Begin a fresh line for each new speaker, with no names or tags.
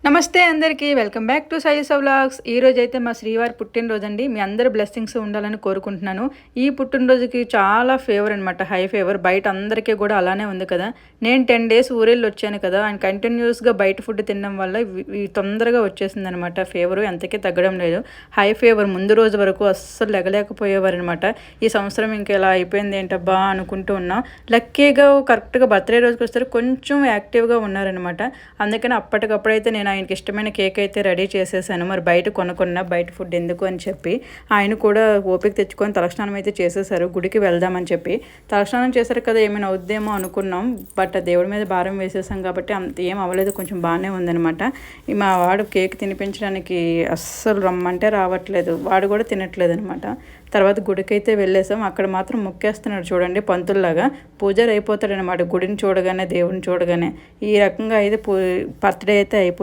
నమస్తే అందరికీ welcome back to సాయిస్ vlogs. ఈ రోజు అయితే మా శ్రీవారి పుట్టినరోజు అండి. మీ అందరి బ్లెస్సింగ్స్ ఉండాలని కోరుకుంటున్నాను. ఈ పుట్టినరోజుకి చాలా ఫేవర్ అనమాట, హై ఫేవర్. బయట అందరికీ కూడా అలానే ఉంది కదా. నేను 10 days ఊరెళ్ళి వచ్చాను కదా, ఆయన కంటిన్యూస్గా బయట ఫుడ్ తినడం వల్ల తొందరగా వచ్చేసింది అనమాట ఫేవరు. ఎంతకీ తగ్గడం లేదు. హై ఫేవర్ ముందు రోజు వరకు అస్సలు లెగలేకపోయేవారు అనమాట. ఈ సంవత్సరం ఇంకా ఇలా అయిపోయింది ఏంటబ్బా అనుకుంటూ ఉన్నాం. లక్కీగా కరెక్ట్గా బర్త్డే రోజుకి వస్తారు కొంచెం యాక్టివ్గా ఉన్నారనమాట. అందుకని అప్పటికప్పుడైతే నేను ఆయనకి ఇష్టమైన కేక్ అయితే రెడీ చేసేసాను. మరి బయట కొనుక్కున్నా, బయట ఫుడ్ ఎందుకు అని చెప్పి ఆయన కూడా ఓపిక తెచ్చుకొని తలస్నానం అయితే చేసేసారు. గుడికి వెళ్దామని చెప్పి తలస్నానం చేశారు కదా, ఏమైనా అవుద్దేమో అనుకున్నాం. బట్ దేవుడి మీద భారం వేసేసాం కాబట్టి అంత ఏం అవ్వలేదు, కొంచెం బాగానే ఉందనమాట. మా వాడు కేక్ తినిపించడానికి అస్సలు రమ్మంటే రావట్లేదు, వాడు కూడా తినట్లేదు అనమాట. తర్వాత గుడికైతే వెళ్ళేసాం. అక్కడ మాత్రం మొక్కేస్తున్నాడు చూడండి, పంతుల్లాగా పూజారి అయిపోతాడు అనమాట. గుడిని చూడగానే, దేవుడిని చూడగానే ఈ రకంగా అయితే బర్త్డే అయితే అయిపోతుంది.